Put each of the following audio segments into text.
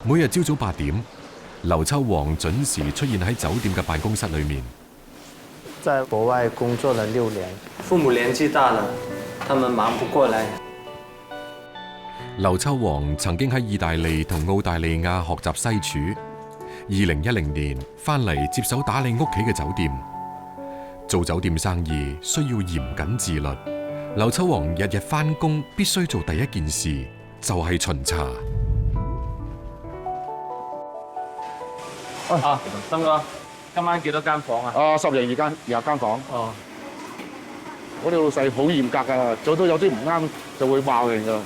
每日朝早8點，劉秋煌準時出現喺酒店嘅辦公室裏面。在國外工作了6年，父母年紀大了，他們忙不過來。劉秋煌曾經喺意大利同澳大利亞學習西廚，2010年翻嚟接手打理屋企嘅酒店。做酒店生意需要嚴謹自律，劉秋煌日日翻工必須做第一件事就係巡查。啊，森哥，今晚幾多間房啊？10人20間房。哦，我哋老細好嚴格㗎，做到有啲唔啱就會鬧人㗎。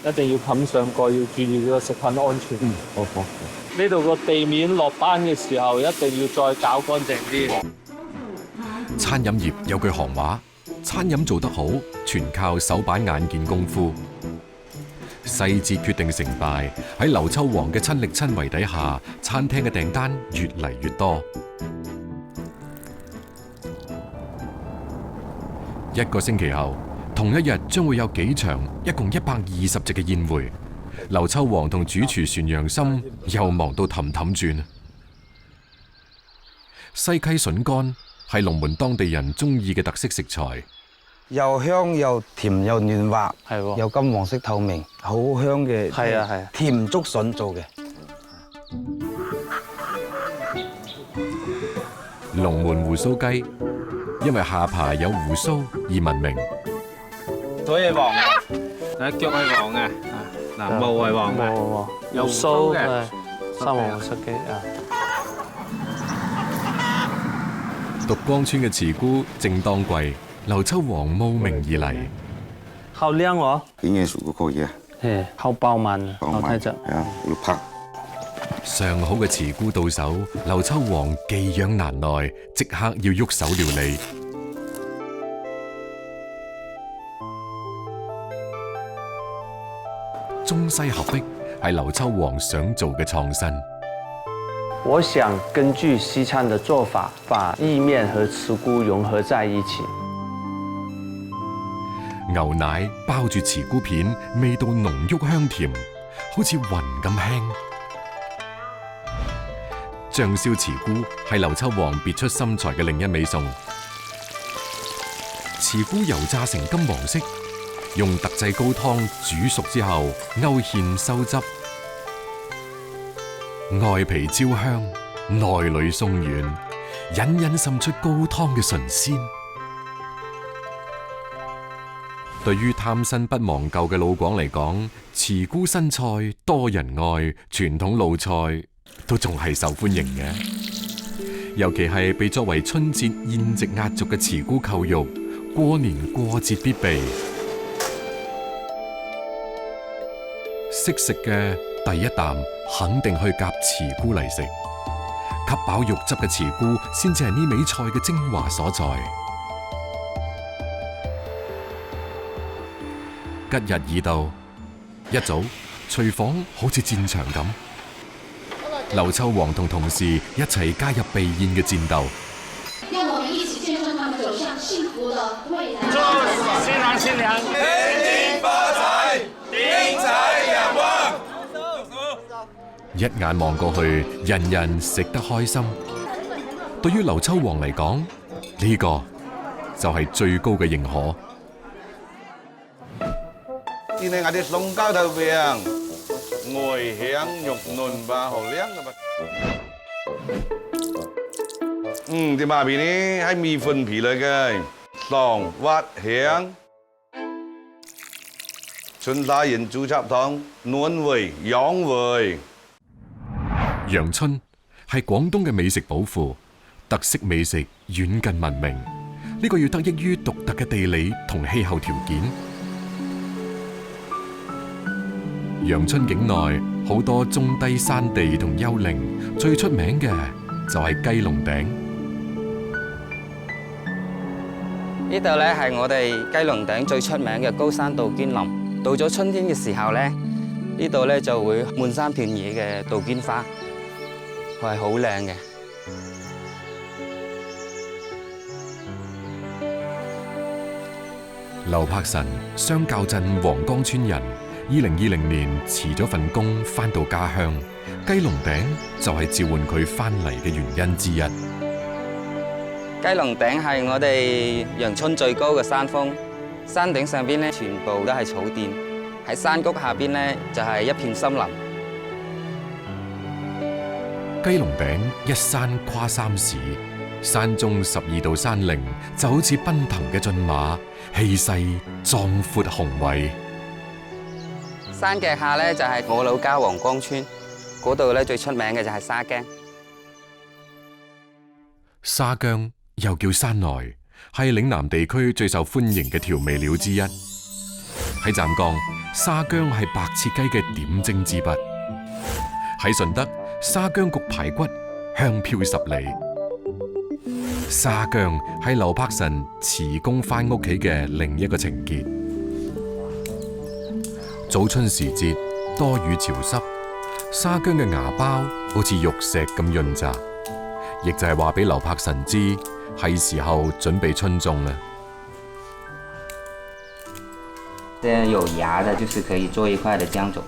一定要冚上蓋，要注意個食品安全。好。呢度個地面落班嘅時候，一定要再搞乾淨啲。餐飲業有句行話，餐飲做得好，全靠手板眼見功夫。細節決定成敗，喺劉秋煌嘅親力親為底下，餐廳嘅訂單越嚟越多。1個星期後，同一日將會有幾場，一共120席嘅宴會。劉秋煌同主廚船陽森又忙到氹氹轉。西溪筍乾係龍門當地人中意嘅特色食材。又香又甜又嫩滑，係喎，又金黃色透明，好香嘅。係啊，甜竹筍做嘅。龍門胡鬚雞因為下巴有胡鬚而聞名。腿係黃嘅，腳係黃嘅，嗱毛係黃嘅，有鬚嘅，三黃色雞啊。獨江村嘅慈菇正當季。劉秋煌慕名而嚟，好靚喎！幾嘢熟嗰個嘢，係好飽滿，好睇着。係啊，要拍。上好嘅慈菇到手，劉秋煌技癢難耐，即刻要喐手料理。中西合璧係劉秋煌想做嘅創新。我想根據西餐的做法，把意麵和慈菇融合在一起。牛奶包住慈菇片，味道濃郁香甜，好似雲咁輕。醬燒慈菇係劉秋煌別出心裁嘅另一味餸。慈菇油炸成金黃色，用特製高湯煮熟之後勾芡收汁，外皮焦香，內裏鬆軟，隱隱滲出高湯嘅醇鮮。對於貪新不忘舊嘅老廣嚟講，慈菇新菜多人愛，傳統老菜都仲係受歡迎嘅。尤其係被作為春節宴席壓軸嘅慈菇扣肉，過年過節必備。識食嘅第一啖肯定去夾慈菇嚟食，吸飽肉汁嘅慈菇先至係呢味菜嘅精華所在。吉日已到，一早廚房好似戰場咁。劉秋煌同同事一齊加入備宴嘅戰鬥。讓我們一起見證他們走向幸福的未來。祝新郎新娘新年發財，丁財人旺。一眼望過去，人人食得開心。對於劉秋煌嚟講，呢個就係最高嘅認可。今天我哋送交頭餅，外香肉嫩吧，好靚嘅吧。啲馬皮呢係米粉皮嚟嘅，爽滑香。春沙鹽豬雜湯，暖胃養胃。陽春係廣東嘅美食寶庫，特色美食遠近聞名。呢個要得益於獨特嘅地理同氣候條件。陽春境內好多中低山地同丘陵，最出名嘅就係雞籠頂。呢度咧係我哋雞籠頂最出名嘅高山杜鵑林。到咗春天嘅時候咧，呢度咧就會滿山遍野嘅杜鵑花，係好靚嘅。劉柏臣，相較鎮黃崗村人， 2020年辭咗份工，返到家鄉，雞籠頂就係召喚佢返嚟嘅原因之一。雞籠頂係我哋陽春最高嘅山峰，山頂上邊咧全部都係草甸，喺山谷下邊咧就係一片森林。雞籠頂一山跨3市，山中12道山嶺就好似奔騰嘅駿馬，氣勢壯闊雄偉。山腳下咧就係我老家黃江村，嗰度咧最出名嘅就係沙薑。沙薑又叫山來，係嶺南地區最受歡迎嘅調味料之一。喺湛江，沙薑係白切雞嘅點睛之筆；喺順德，沙薑焗排骨香飄10里。沙薑係劉柏臣辭工返屋企嘅另一個情結。早春時節，多雨潮濕，沙薑嘅芽苞好似玉石咁潤澤，亦就係話俾劉柏臣知係時候準備春種啦。這樣有芽的，就是可以做一塊的薑種。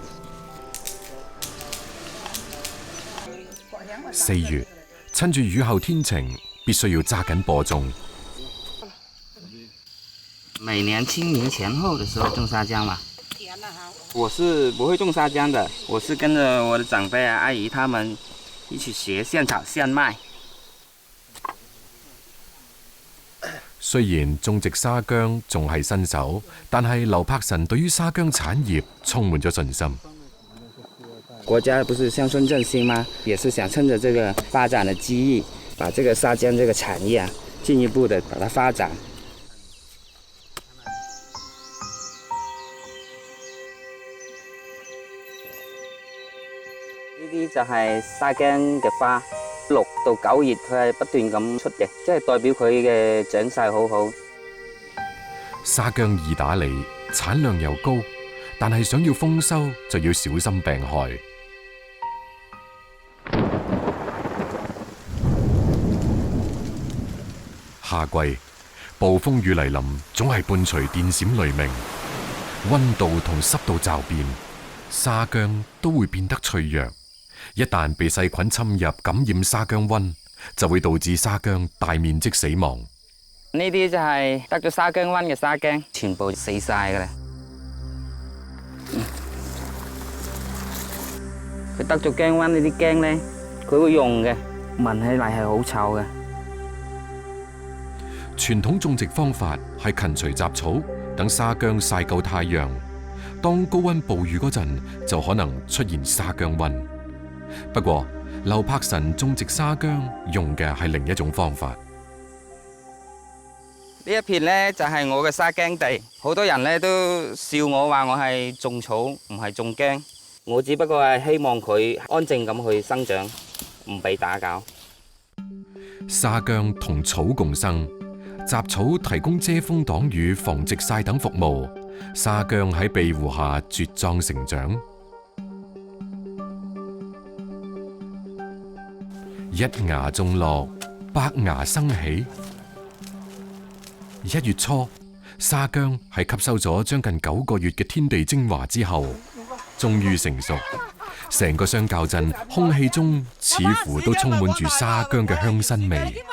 4月，趁住雨後天晴，必須要揸緊播種。每年清明前後的時候種沙薑嘛。我是不會種沙薑的，我是跟着我的長輩啊、阿姨他們一起學現炒現賣。雖然種植沙薑仲係新手，但係劉柏臣對於沙薑產業充滿咗信心。國家不是鄉村振興嗎？也是想趁着這個發展的機遇，把這個沙薑這個產業啊，進一步的把它發展。呢啲就係沙薑嘅花，6到9月佢係不斷咁出嘅，即係代表佢嘅長勢好好。沙薑易打理，產量又高，但係想要豐收就要小心病害。夏季暴風雨嚟臨，總係伴隨電閃雷鳴，溫度同濕度驟變，沙薑都會變得脆弱。一旦被細菌侵入，感染沙薑瘟，就會導致沙薑大面積死亡。呢啲就係得咗沙薑瘟嘅沙薑，全部死晒㗎啦。佢得咗薑瘟呢啲薑咧，佢會溶嘅，聞起嚟係好臭嘅。傳統種植方法係勤除雜草，等沙薑曬夠太陽。當高溫暴雨嗰陣，就可能出現沙薑瘟。不過，劉柏臣種植沙薑用嘅係另一種方法。呢一片咧就係我嘅沙薑地，好多人咧都笑我話我係種草，唔係種薑。我只不過係希望佢安靜咁去生長，唔被打攪。沙薑同草共生，雜草提供遮風擋雨、防直曬等服務，沙薑喺庇護下茁壯成長。一芽種落，百芽生起。1月初，沙薑喺吸收咗將近9個月嘅天地精華之後，終於成熟。成個相較鎮空氣中似乎都充滿住沙薑嘅香辛味。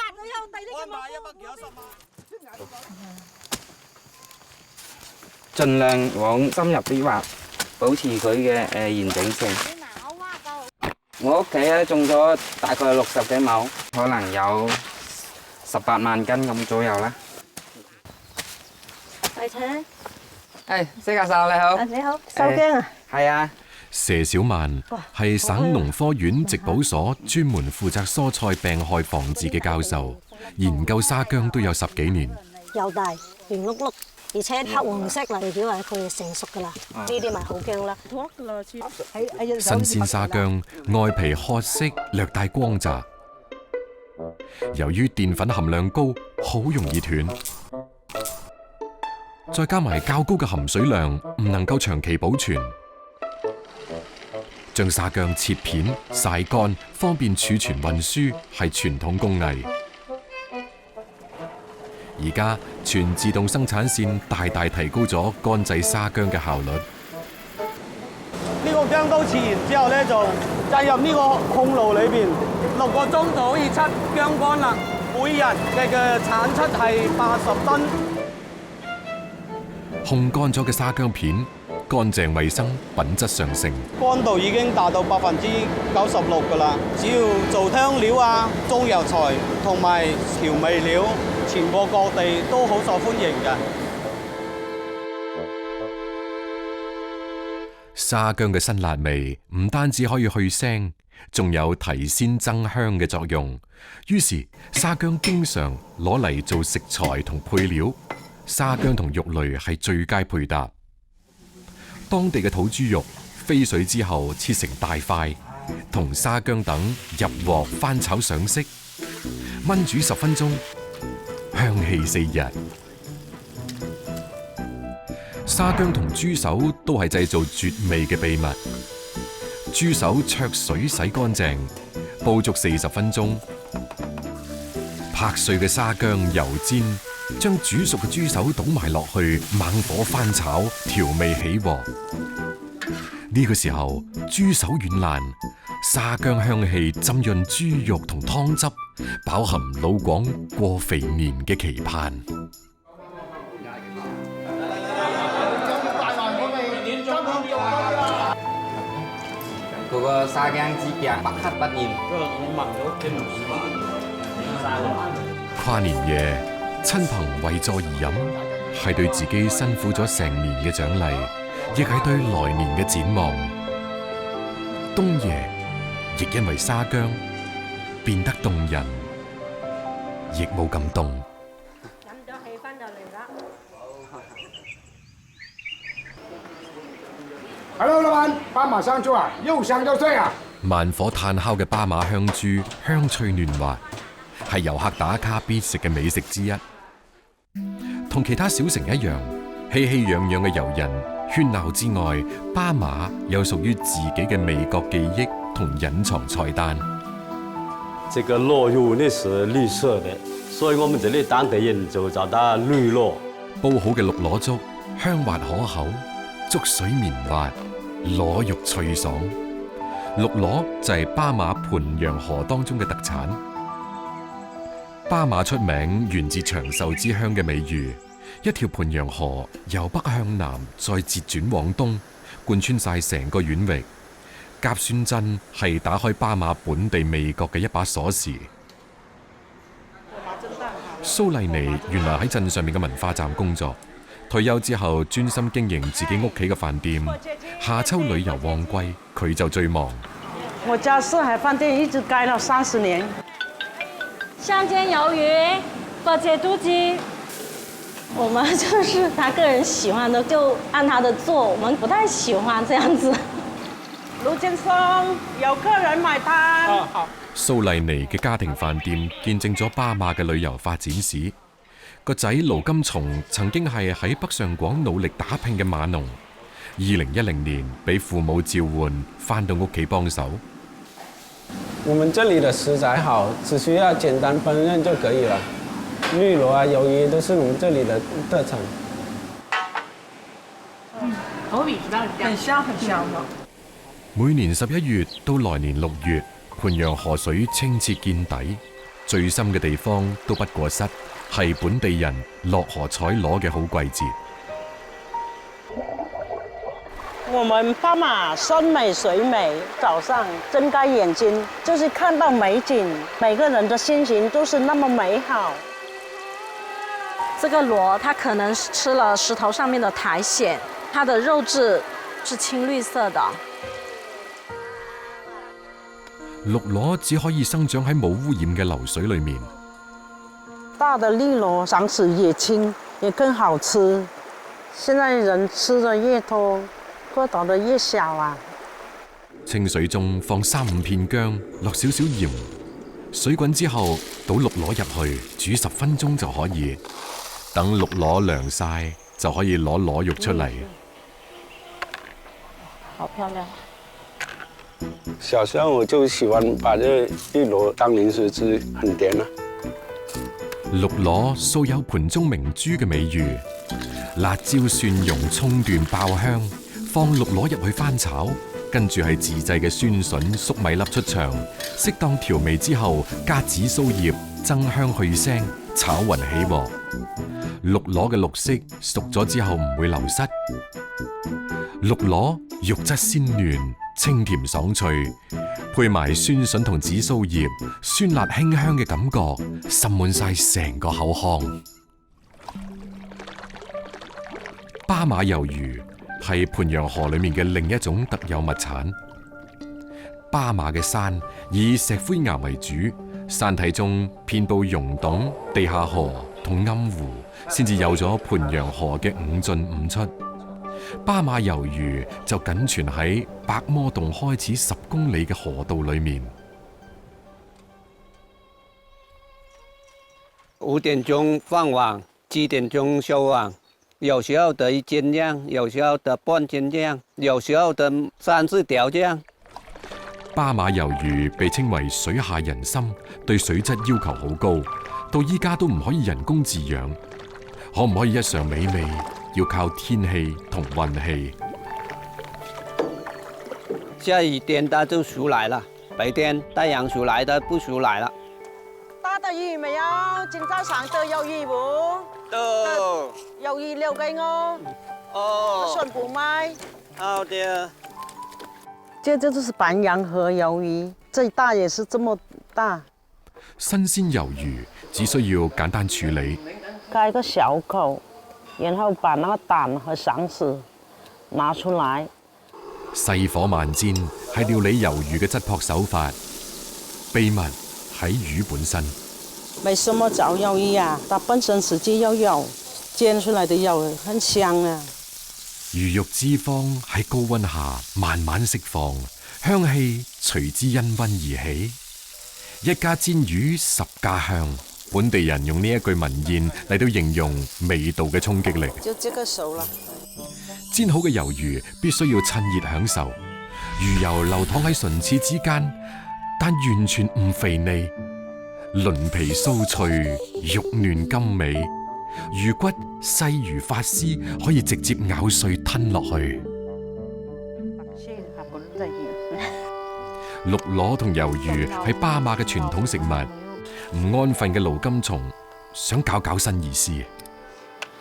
盡量往深入啲挖，保持佢嘅完整性。我屋企咧種咗大概60幾畝，可能有18萬斤咁左右啦。係請。施教授你好。你好，收薑啊？係啊。佘小曼係省農科院植保所專門負責蔬菜病害防治嘅教授，研究沙薑都有10幾年。又大，圓碌碌，而且黑黃色啦，代表話佢成熟噶啦。呢啲咪好薑啦。新鮮沙薑外皮褐色，略帶光澤。由於澱粉含量高，好容易斷。再加埋較高嘅含水量，唔能夠長期保存。將沙薑切片、曬乾，方便儲存運輸，係傳統工藝。而家全自動生產線大大提高咗乾製沙薑嘅效率。薑都切完之後咧，就擠入呢個烘爐裏邊，6個鐘就可以出薑乾啦。每日嘅產出係80噸。烘乾咗嘅沙薑片乾淨衛生，品質上乘。乾度已經達到96%㗎啦。只要做香料啊、中藥材同埋調味料，全國各地都好受歡迎嘅。沙薑嘅辛辣味唔單止可以去腥，仲有提鮮增香嘅作用。於是沙薑經常攞嚟做食材同配料。沙薑同肉類係最佳配搭。當地嘅土豬肉飛水之後切成大塊，同沙薑等入鑊翻炒上色，燜煮10分鐘，香氣四溢。沙薑同豬手都係製造絕味嘅秘密。豬手焯水洗乾淨，煲足40分鐘，拍碎嘅沙薑油煎，將煮熟嘅豬手倒埋落去，猛火翻炒，調味起鑊。呢個時候，豬手軟爛，沙薑香氣浸潤豬肉同湯汁，飽含老廣過肥年嘅期盼。嗰個沙薑之夾不黑不艷。跨年夜，親朋圍座而飲，係對自己辛苦咗成年嘅獎勵，亦係對來年嘅展望。冬夜亦因為沙薑變得動人，亦冇咁凍。飲咗氣氛就嚟啦。Hello， 老闆，斑馬香豬啊，又香又脆啊！慢火炭烤嘅巴馬香豬，香脆嫩滑，係遊客打卡必食嘅美食之一。同其他小城一樣，熙熙攘攘嘅遊人喧鬧之外，巴馬有屬於自己嘅味覺記憶同隱藏菜單。這個螺肉呢是綠色的，所以我們這裡當地人就叫它綠螺。煲好嘅綠螺粥，香滑可口，粥水綿滑，螺肉脆爽。綠螺就係巴馬盤陽河當中嘅特產。巴馬出名源自長壽之鄉嘅美譽，一條盤陽河由北向南再折轉往東，貫穿晒成個縣域。甲酸鎮係打開巴馬本地味覺嘅一把鎖匙。蘇麗妮原來喺鎮上面嘅文化站工作，退休之後專心經營自己屋企嘅飯店。夏秋旅遊旺季，佢就最忙。我家四海飯店一直開了30年。香煎魷魚、過節肚雞，我們就是他個人喜歡的，就按他的做。我們不太喜歡這樣子。盧先生，有客人買單。好。蘇麗妮嘅家庭飯店見證咗巴馬嘅旅遊發展史。個仔盧金松曾經係喺北上廣努力打拼嘅碼農，2010年俾父母召喚，返到屋企幫手。我們這裡的食材好，只需要簡單烹飪就可以了。綠螺啊、魷魚都是我們這裡的特產。口味很香很香的。每年11月到來年6月，盤陽河水清澈見底，最深嘅地方都不過膝，係本地人落河採螺嘅好季節。我們巴馬山美水美，早上睜開眼睛就是看到美景，每個人的心情都是那麼美好。這個螺它可能是吃了石頭上面的苔蘚，它的肉質是青綠色的。綠螺只可以生長喺冇污染嘅流水裏面。大的綠螺長此也輕，也更好吃。現在人吃的越多，個頭的越小啊！清水中放3-5片薑，落少少鹽，水滾之後倒綠螺入去，煮10分鐘就可以。等綠螺涼晒，就可以攞螺肉出嚟。好漂亮！小時候我就喜歡把這綠螺當零食吃，很甜啊。綠螺素有盤中明珠嘅美譽，辣椒蒜蓉葱段爆香，放綠螺入去翻炒，跟住係自製嘅酸筍粟米粒出場，適當調味之後加紫蘇葉增香去腥，炒勻起鑊。綠螺嘅綠色熟咗之後唔會流失。綠螺肉質鮮嫩，清甜爽脆，配埋酸筍同紫蘇葉，酸辣馨香嘅感覺滲滿晒成個口腔。巴馬魷魚係盤陽河裏面嘅另一種特有物產。巴馬嘅山以石灰岩為主，山體中遍佈溶洞、地下河同暗湖，先至有咗盤陽河嘅五進五出。巴馬魷魚就僅存喺白魔洞開始10公里嘅河道裏面。5點鐘放網，7點鐘收網，有時候得1斤這樣，有時候得半斤這樣，有時候得3、4條這樣。巴馬魷魚被稱為水下人參，對水質要求好高，到依家都唔可以人工飼養。可唔可以一嘗美味，要靠天氣同運氣。下雨天它就出來了，白天太陽出來它不出來了。大的魚沒有？今早上都有魚不？都有魚留給我。哦，算不賣。好的。這就是板陽河魷魚，最大也是這麼大。新鮮魷魚只需要簡單處理，開個小口，然後把那個膽和腸子拿出來。細火慢煎係料理魷魚嘅質樸手法，秘密喺魚本身。為什麼找魷魚啊？它本身自己有油，煎出來的油很香啊。魚肉脂肪喺高溫下慢慢釋放，香氣隨之因溫而起。一家煎魚10家香，本地人用呢一句文諺嚟到形容味道嘅衝擊力。就這個熟了。煎好嘅魷魚必須要趁熱享受，魚油流淌喺唇齒之間，但完全唔肥膩，鱗皮酥脆，肉嫩甘美，魚骨細如發絲，可以直接咬碎吞落去。綠螺同魷魚係巴馬嘅傳統食物，唔安分嘅盧金松想搞新意思。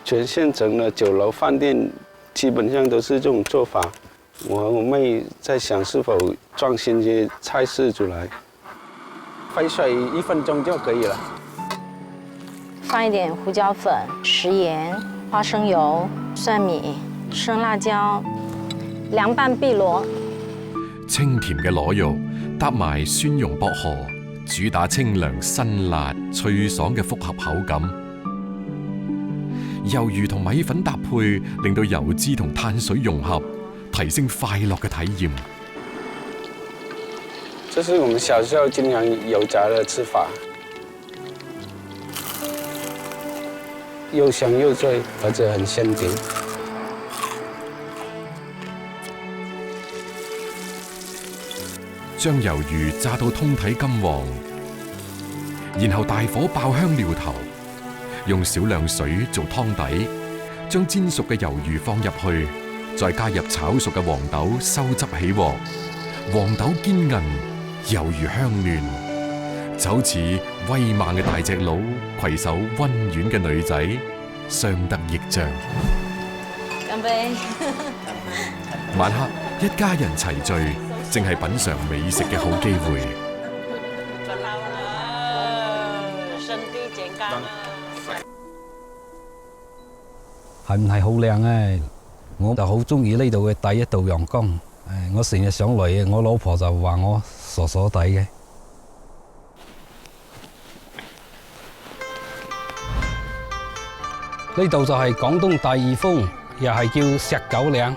全縣城的酒樓飯店基本上都是這種做法，我和我妹在想是否創新些菜式出來。沸水1分鐘就可以了。放一點胡椒粉、食鹽、花生油、蒜米、生辣椒，涼拌碧螺。清甜嘅螺肉搭埋蒜蓉薄荷，主打清涼辛辣脆爽嘅複合口感。魷魚同米粉搭配，令到油脂同碳水融合，提升快樂嘅體驗。這是我們小時候經常油炸的吃法，又香又脆，而且很鮮甜。將魷魚炸到通體金黃，然後大火爆香料頭，用少量水做湯底，將煎熟嘅魷魚放入去，再加入炒熟嘅黃豆收汁起鑊。黃豆堅韌，魷魚香嫩，就好似威猛嘅大隻佬攜手溫婉嘅女仔，相得益彰。乾杯！晚黑一家人齊聚，正係品嘗美食嘅好機會。身體健康。係唔係好靚咧？我就好中意呢度嘅第一道陽光。我成日想嚟嘅，我老婆就話我傻傻地嘅。呢度就係廣東第2峰，又係叫石狗嶺。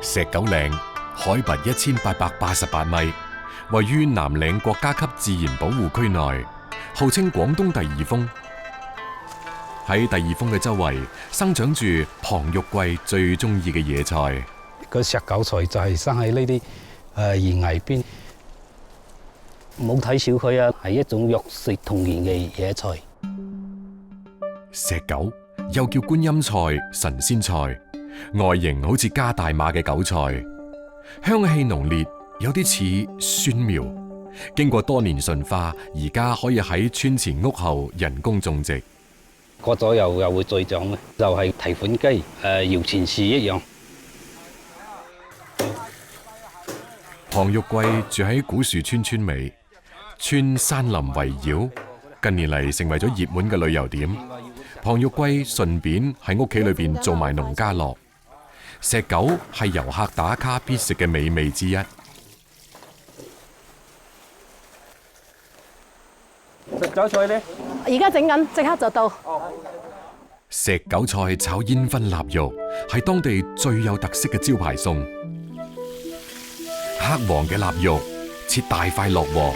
石狗嶺海拔1888米，位於南嶺國家級自然保護區內，號稱廣東第2峰。喺第2峰嘅周圍生長住龐玉貴最中意嘅野菜。個石韭菜就係生喺呢啲懸崖邊，唔好睇小佢啊！係一種肉食同源嘅野菜。石韭又叫觀音菜、神仙菜，外形好似加大碼嘅韭菜，香氣濃烈，有啲似蒜苗。經過多年馴化，而家可以喺村前屋後人工種植。過咗又會再長嘅，就係提款機搖錢樹一樣。龐玉貴住喺古樹村村尾，村山林圍繞，近年嚟成為咗熱門嘅旅遊點。龐玉貴順便喺屋企裏邊做埋農家樂。石狗係遊客打卡必食嘅美味之一。食韭菜呢？而家整緊，即刻就到。石韭菜炒煙燻臘肉係當地最有特色嘅招牌餸。黑黃嘅臘肉切大塊落鑊，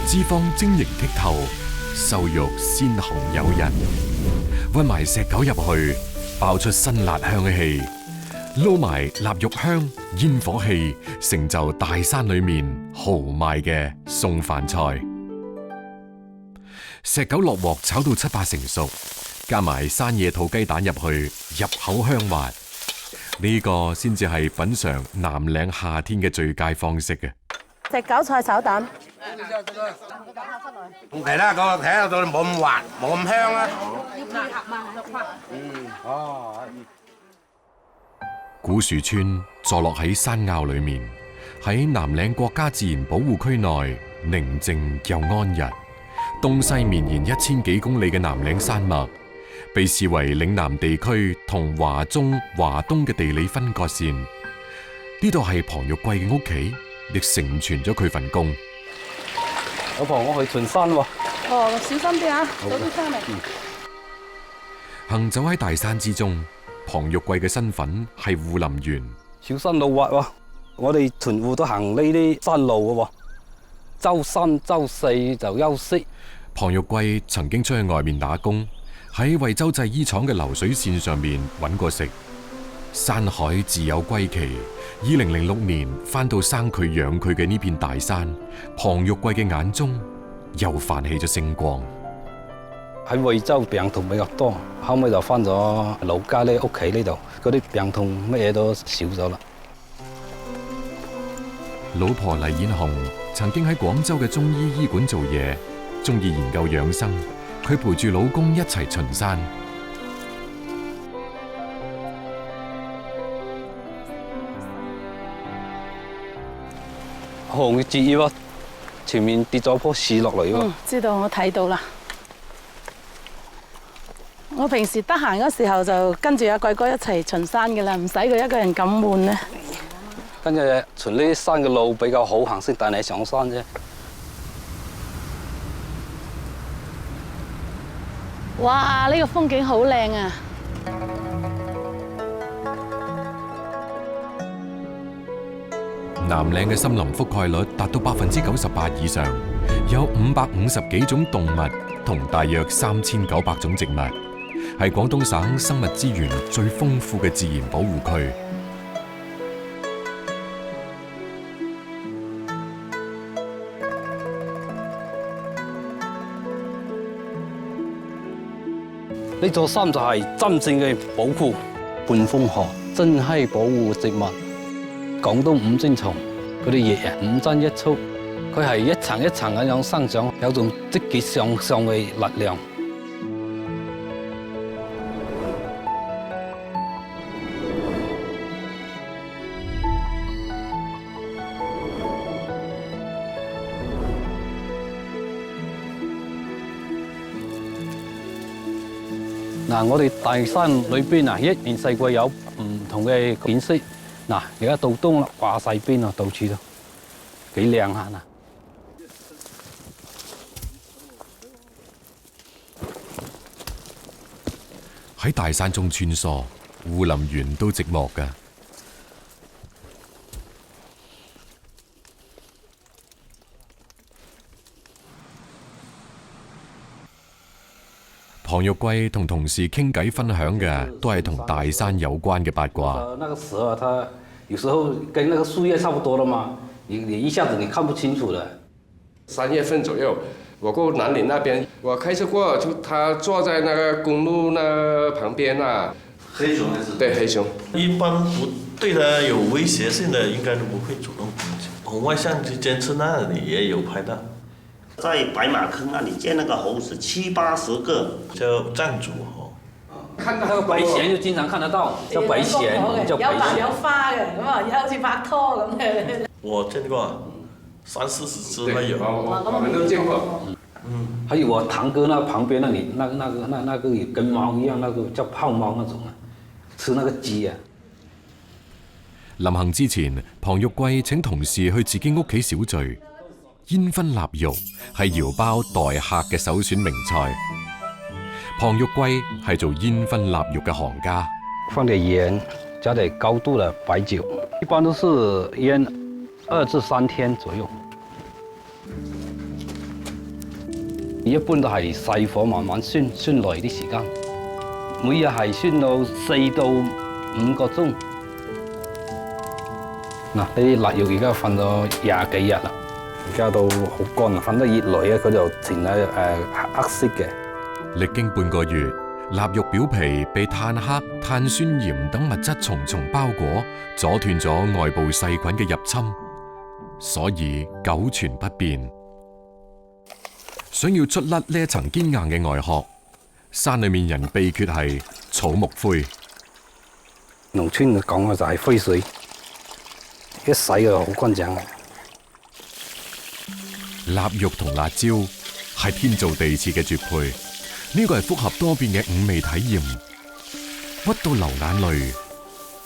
脂肪晶瑩剔透，瘦肉鮮紅誘人。混埋石狗入去，爆出辛辣香氣。撈埋臘肉香、煙火氣，成就大山裏面豪邁嘅餸飯菜。石狗落鑊炒到7、8成熟，加埋山野土雞蛋入去，入口香滑。呢個先至係品嘗南嶺夏天嘅最佳方式嘅。石韭菜炒蛋。同其他嗰個睇到冇咁滑，冇咁香啊。古樹村坐落喺山坳裏面，喺南嶺國家自然保護區內，寧靜又安逸。東西綿延1000幾公里嘅南嶺山脈，被視為嶺南地區同華中、華東嘅地理分割線。呢度係龐玉貴嘅屋企，亦成全咗佢份工。老婆，我去巡山喎。哦，小心啲啊，早啲翻嚟。行走喺大山之中，龐玉貴嘅身份係護林員。小山路滑喎，我哋屯戶都行呢啲山路嘅喎。周3、周4就休息。龐玉貴曾經出去外面打工，喺惠州製衣廠嘅流水線上面揾過食。山海自有歸期。2006年返到生佢養佢嘅呢片大山，龐玉貴嘅眼中又泛起咗星光。喺惠州病痛比較多，後尾就翻咗老家呢屋企呢度，嗰啲病痛乜嘢都少咗啦。老婆黎燕紅曾經喺廣州嘅中醫醫館做嘢，中意研究養生。佢陪住老公一齊巡山。紅葉葉喎，前面跌咗棵樹落嚟喎。知道，我睇到啦。我平時得閒嗰時候就跟住阿貴哥一齊巡山嘅啦，唔使佢一個人咁悶咧。跟住巡呢啲山嘅路比較好行，先帶你上山啫。哇！呢個風景好靚啊！南嶺嘅森林覆蓋率達到98%以上，有550幾種動物同大約3900種植物，係廣東省生物資源最豐富嘅自然保護區。呢座山就係真正嘅寶庫，半風河真係保護植物。廣東五精蟲，佢哋日日5針1束，佢係一層一層咁樣生長，有種積極向上嘅力量。嗱，我哋大山裏邊啊，一年四季有唔同嘅景色。嗱，而家到冬啦，掛晒邊啊，到處都幾靚下嗱。喺大山中穿梭，護林員都寂寞㗎。龐玉貴同同事傾偈分享嘅都係同大山有關嘅八卦。那個時候，它有時候跟那個樹葉差不多了嘛，你一下子你看不清楚了。3月份左右，我過南嶺那邊，我開車過，就他坐在那個公路那旁邊啊，黑熊还是？对，黑熊。一般不对它有威胁性的，应该都不会主动攻击。红外相机监测那里也有拍到，在白马坑那里见那个猴子70-80个，叫藏族猴。看到那个白鹇就经常看得到，叫白鹇，叫白鹇。有花嘅，咁啊，好似拍拖咁嘅。我見過30-40隻都有。我們都見過。還有我堂哥那旁邊那裡那個也跟貓一樣，那個叫泡貓那種啊，吃那個雞啊。臨行之前，龐玉貴請同事去自己屋企小聚，煙燻臘肉係窯包待客嘅首選名菜。龐玉貴係做煙燻臘肉嘅行家。放點鹽，加點高度的白酒，一般都是醃2至3天左右。一般都係細火慢慢酸耐啲時間，每日係酸到4到5個鐘。嗱，呢啲臘肉而家瞓咗20幾日啦，而家都好乾啦，瞓得越耐咧，佢就呈係黑色嘅。歷經半個月，臘肉表皮被碳黑、碳酸鹽等物質重重包裹，阻斷咗外部細菌嘅入侵，所以久存不變。想要捽甩呢一層堅硬嘅外殼，山裏面人秘訣係草木灰。農村講嘅就係灰水，一洗就好乾淨。臘肉同辣椒係天造地設嘅絕配，呢個係複合多變嘅5味體驗，屈到流眼淚，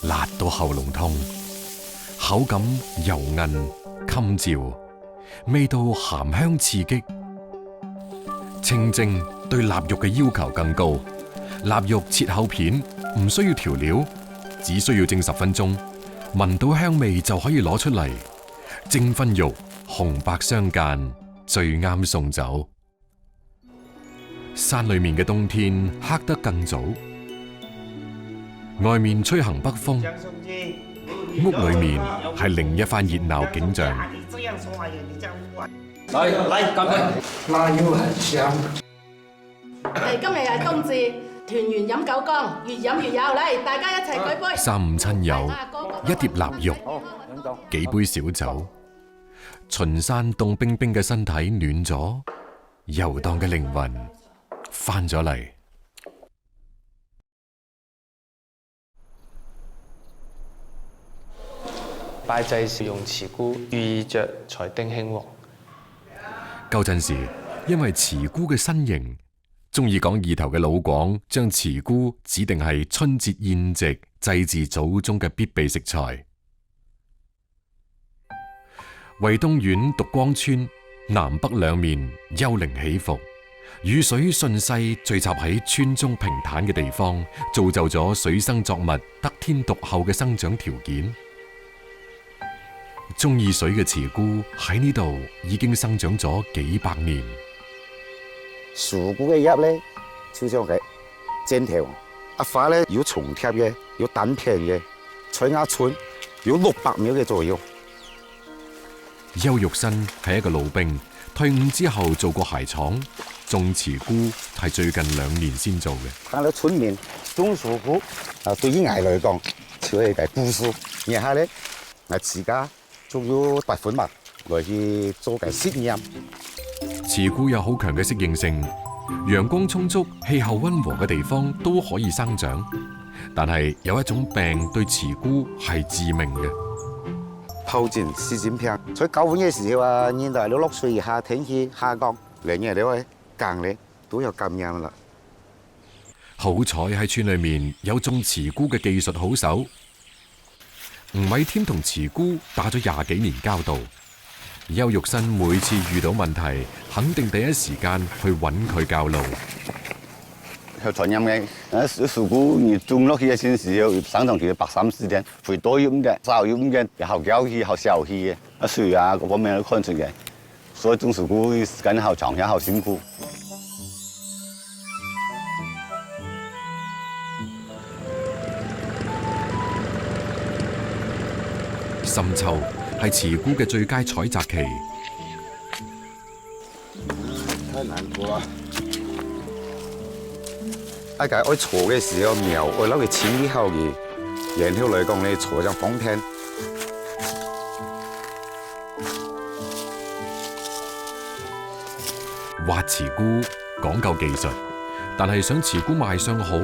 辣到喉嚨痛，口感油韌襟嚼，味道鹹香刺激。清蒸對臘肉嘅要求更高，臘肉切厚片，唔需要調料，只需要蒸10分鐘，聞到香味就可以攞出嚟。蒸燻肉紅白相間，最啱送酒。山裏面嘅冬天黑得更早，外面吹行北風，屋裏面係另一番熱鬧景象。嚟，乾杯！辣椒很香。今日係冬至，團圓飲九江，越飲越有。嚟，大家一齊舉杯。三五親友，一碟臘肉，幾杯小酒，巡山凍冰冰嘅身體暖咗，遊蕩嘅靈魂翻咗嚟。拜祭時用慈菇，寓意着財丁興旺。舊陣時，因為慈菇嘅身形，中意講意頭嘅老廣將慈菇指定係春節宴席祭祀祖宗嘅必備食材。惠東縣獨光村南北兩面丘陵起伏，雨水順勢聚集喺村中平坦嘅地方，造就咗水生作物得天獨厚嘅生長條件。中意水嘅慈菇喺呢度已經生長咗幾百年。樹菇嘅葉咧，就像佢尖條，一花咧要重貼嘅，要單片嘅，採芽寸要600秒嘅左右。邱玉新係一個老兵，退伍之後做過鞋廠，種慈菇係最近2年先做嘅。喺到村面種樹菇，對於我嚟講，就係個故事。然後咧，我自家仲要拔款物來去做個實驗。慈菇有好強嘅適應性，陽光充足、氣候溫和嘅地方都可以生長。但係有一種病對慈菇係致命嘅。疱疹、濕疹病，在9月嘅時候啊，現在6歲以下天氣下降，2年了咧，更咧都有感染啦。好彩喺村裏面有種慈菇嘅技術好手。吳偉添同慈菇打咗20幾年交道，邱玉新每次遇到問題，肯定第一時間去揾佢教路。有傳染嘅，樹菇你種落去嘅先時要生長期要3-4天，肥多要咁嘅，少要咁嘅，又好膠氣、好小氣嘅，水啊各方面都看出嘅，所以種樹菇時間好長，也好辛苦。深秋係慈菇嘅最佳採摘期。太難過啦！一個愛坐嘅時候苗愛攞嚟淺啲後嘅，然後嚟講你坐上風艇。挖慈菇講究技術，但係想慈菇賣相好，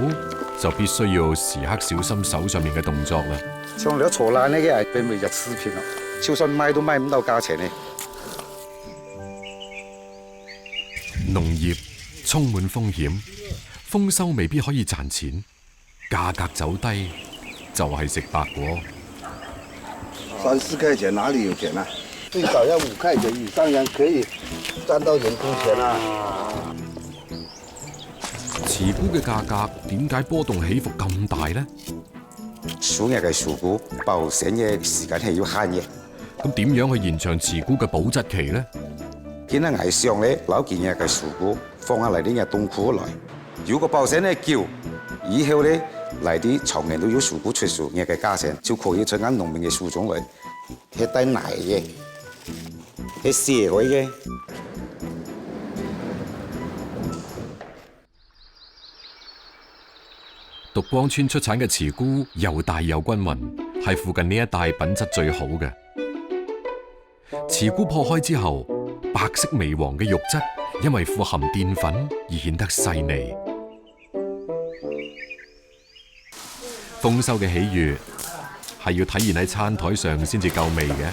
就必須要時刻小心手上面嘅動作啦。像你坐爛呢嘅係俾每日吃片咯，超市賣都賣唔到價錢呢。農業充滿風險，豐收未必可以賺錢，價格走低就係食白果。3、4塊錢哪裡有錢啊？最少要5塊錢以上，人可以賺到人工錢啊！慈菇嘅價格點解波動起伏咁大呢？樹葉嘅樹菇保鮮嘅時間係要限嘅。咁點樣去延長慈菇嘅保質期呢？見到藝上咧攞件嘢嘅樹菇放下嚟啲嘢凍庫來，如果保鮮咧叫，以後咧嚟啲長年都有樹菇出樹葉嘅價錢，就可以出啱農民嘅樹種嚟，係低奶嘅，係社會嘅。獨光村出產嘅慈菇又大又均勻，係附近呢一帶品質最好嘅。慈菇破開之後，白色微黃嘅肉質，因為富含澱粉而顯得細膩。豐收嘅喜悅係要體現喺餐台上先至夠味嘅。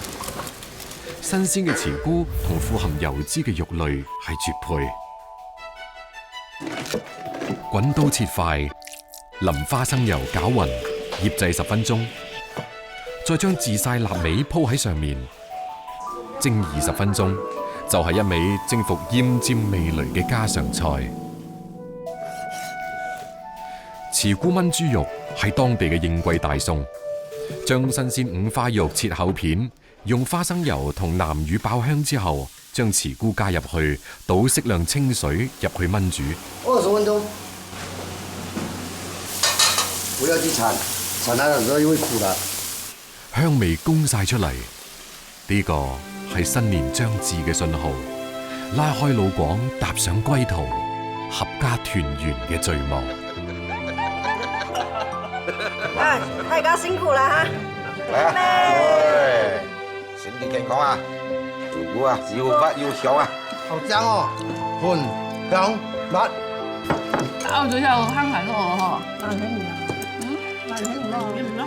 新鮮嘅慈菇同富含油脂嘅肉類係絕配。滾刀切塊，淋花生油攪勻，醃製10分鐘，再將自曬臘味鋪喺上面，蒸20分鐘，就係一味征服奄尖味蕾嘅家常菜。慈菇炆豬肉係當地嘅應季大餸，將新鮮五花肉切厚片，用花生油同南乳爆香之後，將慈菇加入去，倒適量清水入去炆煮。20分鐘。不要去鏟，鏟下就會苦啦。香味攻晒出嚟，呢個係新年將至嘅信號，拉開老廣，踏上歸途，合家團圓嘅序幕。啊，大家辛苦啦嚇！嚟啊！身體健康啊！做股啊，要不要香啊？好正哦，盤香辣。咬咗又香口咯，嗬。難聽唔難？難聽唔難？